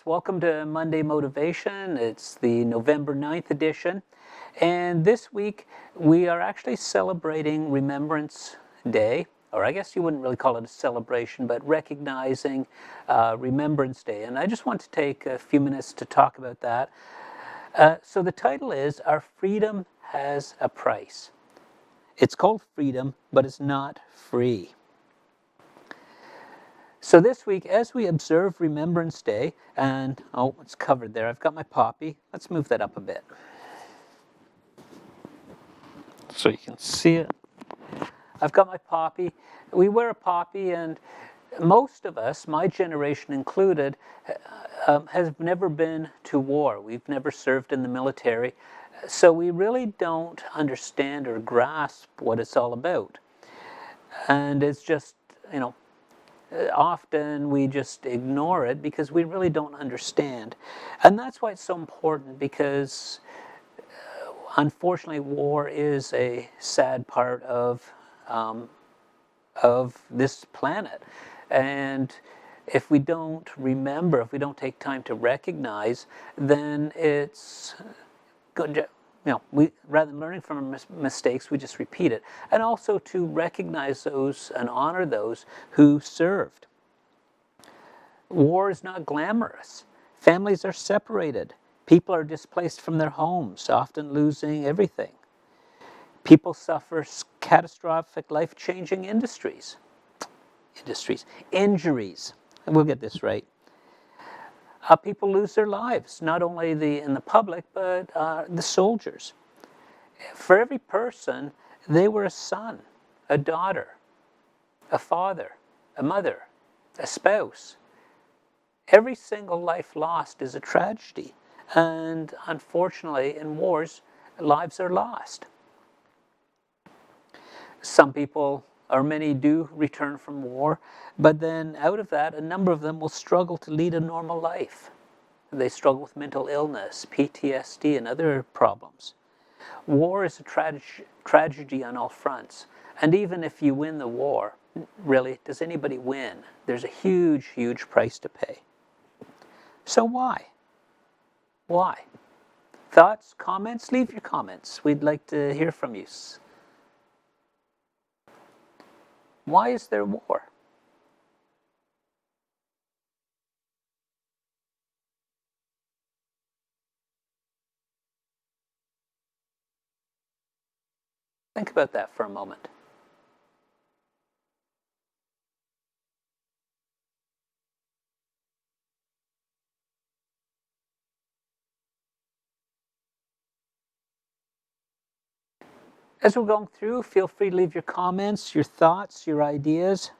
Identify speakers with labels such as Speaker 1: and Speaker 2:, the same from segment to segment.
Speaker 1: welcome to Monday Motivation. It's the November 9th edition. And this week we are actually celebrating Remembrance Day, or I guess you wouldn't really call it a celebration, but recognizing Remembrance Day. And I just want to take a few minutes to talk about that. So the title is Our Freedom Has a Price. It's called freedom, but it's not free. So this week, as we observe Remembrance Day, and it's covered there. I've got my poppy. Let's move that up a bit so you can see it. I've got my poppy. We wear a poppy, and most of us, my generation included, has never been to war. We've never served in the military, so we really don't understand or grasp what it's all about. And it's just, often we just ignore it because we really don't understand. And that's why it's so important, because unfortunately war is a sad part of this planet. And if we don't remember, if we don't take time to recognize, then it's good. We, rather than learning from our mistakes, we just repeat it. And also to recognize those and honor those who served. War is not glamorous. Families are separated. People are displaced from their homes, often losing everything. People suffer catastrophic, life-changing injuries. And we'll get this right. People lose their lives, not only in the public, but the soldiers. For every person, they were a son, a daughter, a father, a mother, a spouse. Every single life lost is a tragedy. And unfortunately, in wars, lives are lost. Some people, or many, do return from war, but then out of that, a number of them will struggle to lead a normal life. They struggle with mental illness, PTSD, and other problems. War is a tragedy on all fronts. And even if you win the war, really, does anybody win? There's a huge, huge price to pay. So why? Why? Thoughts, comments? Leave your comments. We'd like to hear from you. Why is there war? Think about that for a moment. As we're going through, feel free to leave your comments, your thoughts, your ideas.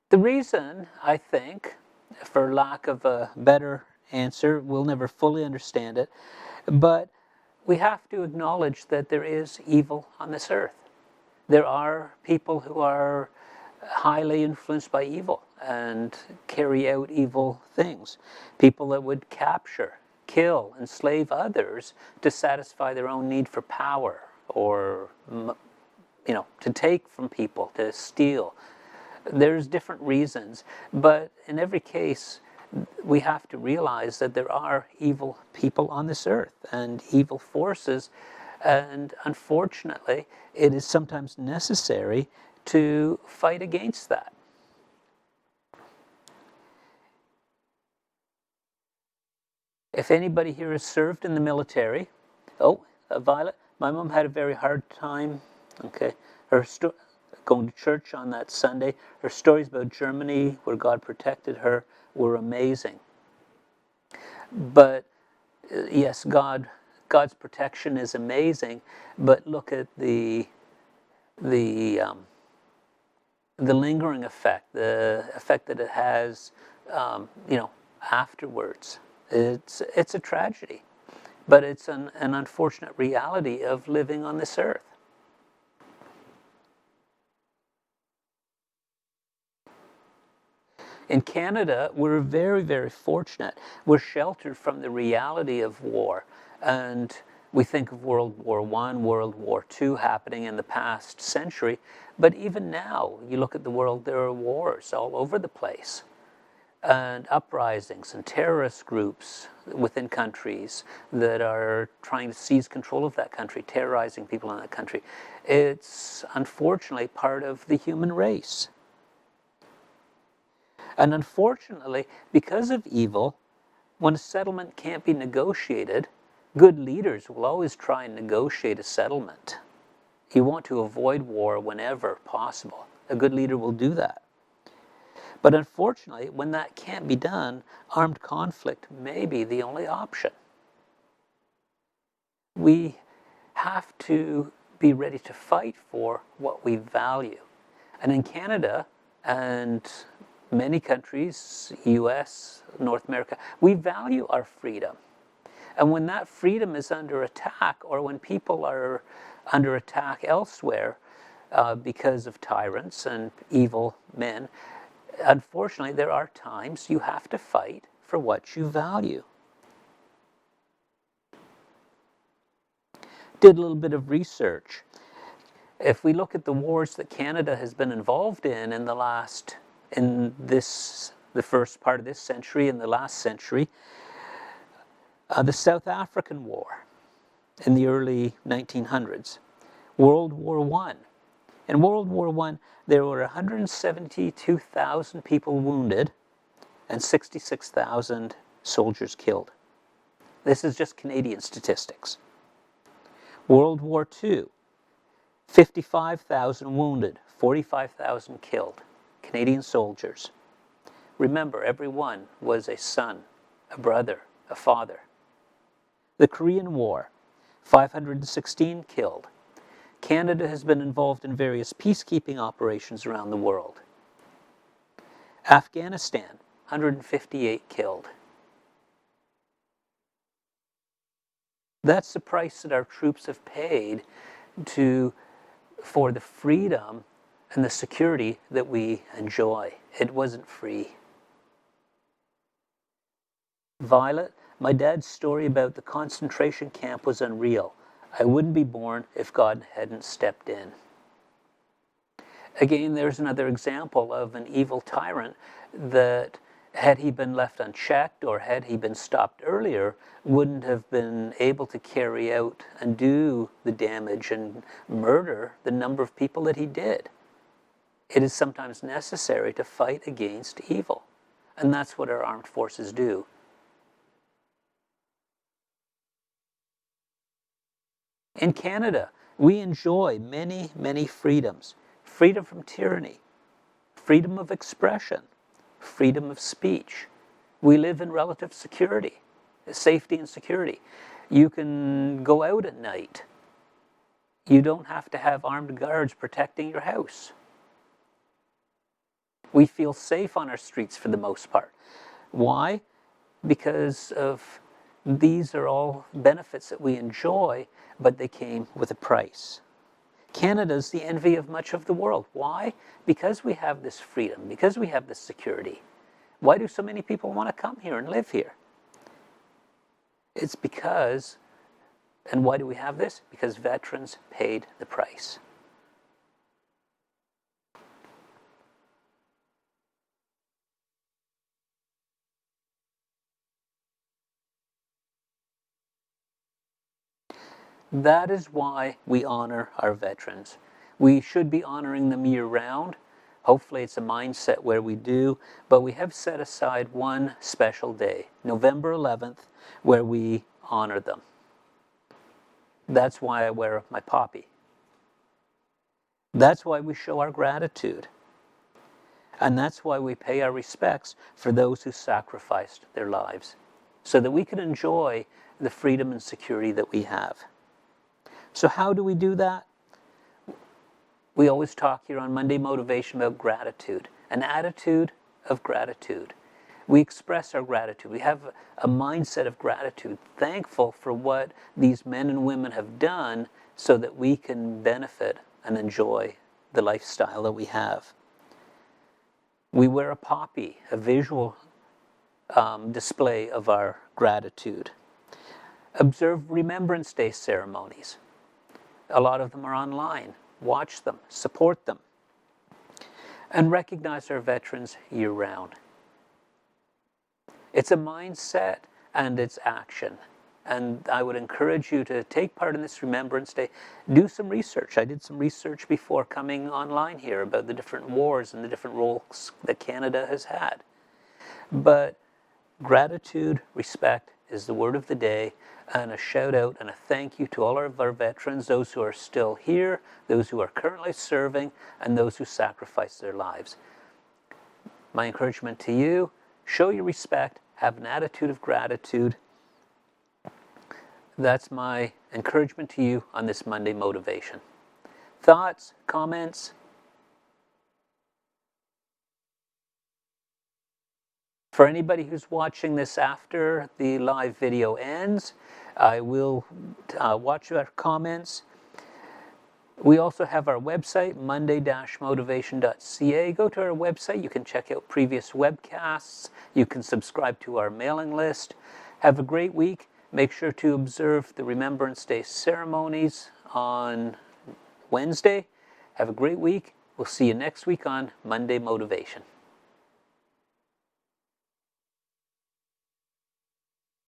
Speaker 1: The reason, I think, for lack of a better answer, we'll never fully understand it, but we have to acknowledge that there is evil on this earth. There are people who are highly influenced by evil and carry out evil things. People that would capture, kill, enslave others to satisfy their own need for power, or to take from people, to steal. There's different reasons, but in every case, we have to realize that there are evil people on this earth and evil forces, and unfortunately, it is sometimes necessary to fight against that. If anybody here has served in the military, Violet, my mom had a very hard time. Okay, going to church on that Sunday. Her stories about Germany, where God protected her, were amazing. But yes, God's protection is amazing. But look at the lingering effect, the effect that it has, afterwards. It's a tragedy, but it's an unfortunate reality of living on this earth. In Canada, we're very, very fortunate. We're sheltered from the reality of war, and We think of World War I, World War II happening in the past century, but even now, you look at the world, there are wars all over the place, and uprisings and terrorist groups within countries that are trying to seize control of that country, terrorizing people in that country. It's unfortunately part of the human race. And unfortunately, because of evil, when a settlement can't be negotiated, good leaders will always try and negotiate a settlement. You want to avoid war whenever possible. A good leader will do that. But unfortunately, when that can't be done, armed conflict may be the only option. We have to be ready to fight for what we value. And in Canada and many countries, US, North America, we value our freedom. And when that freedom is under attack, or when people are under attack elsewhere because of tyrants and evil men, unfortunately, there are times you have to fight for what you value. Did a little bit of research. If we look at the wars that Canada has been involved in the first part of this century and the last century, the South African War in the early 1900s, World War I. In World War I, there were 172,000 people wounded and 66,000 soldiers killed. This is just Canadian statistics. World War II, 55,000 wounded, 45,000 killed, Canadian soldiers. Remember, every one was a son, a brother, a father. The Korean War, 516 killed. Canada has been involved in various peacekeeping operations around the world. Afghanistan, 158 killed. That's the price that our troops have paid for the freedom and the security that we enjoy. It wasn't free. Violet, my dad's story about the concentration camp was unreal. I wouldn't be born if God hadn't stepped in. Again, there's another example of an evil tyrant that, had he been left unchecked or had he been stopped earlier, wouldn't have been able to carry out and do the damage and murder the number of people that he did. It is sometimes necessary to fight against evil, and that's what our armed forces do. In Canada, we enjoy many, many freedoms. Freedom from tyranny, freedom of expression, freedom of speech. We live in relative security, safety and security. You can go out at night. You don't have to have armed guards protecting your house. We feel safe on our streets for the most part. Why? Because these are all benefits that we enjoy, but they came with a price. Canada's the envy of much of the world. Why? Because we have this freedom, because we have this security. Why do so many people want to come here and live here? It's because, and why do we have this? Because veterans paid the price. That is why we honor our veterans. We should be honoring them year-round. Hopefully it's a mindset where we do, but we have set aside one special day, November 11th, where we honor them. That's why I wear my poppy. That's why we show our gratitude. And that's why we pay our respects for those who sacrificed their lives, so that we can enjoy the freedom and security that we have. So how do we do that? We always talk here on Monday Motivation about gratitude, an attitude of gratitude. We express our gratitude. We have a mindset of gratitude, thankful for what these men and women have done so that we can benefit and enjoy the lifestyle that we have. We wear a poppy, a visual display of our gratitude. Observe Remembrance Day ceremonies. A lot of them are online. Watch them, support them, and recognize our veterans year-round. It's a mindset and it's action. And I would encourage you to take part in this Remembrance Day. Do some research. I did some research before coming online here about the different wars and the different roles that Canada has had. But gratitude, respect is the word of the day, and a shout out and a thank you to all of our veterans, those who are still here, those who are currently serving, and those who sacrificed their lives. My encouragement to you, show your respect, have an attitude of gratitude. That's my encouragement to you on this Monday Motivation. Thoughts, comments? For anybody who's watching this after the live video ends, I will watch your comments. We also have our website, monday-motivation.ca. Go to our website. You can check out previous webcasts. You can subscribe to our mailing list. Have a great week. Make sure to observe the Remembrance Day ceremonies on Wednesday. Have a great week. We'll see you next week on Monday Motivation.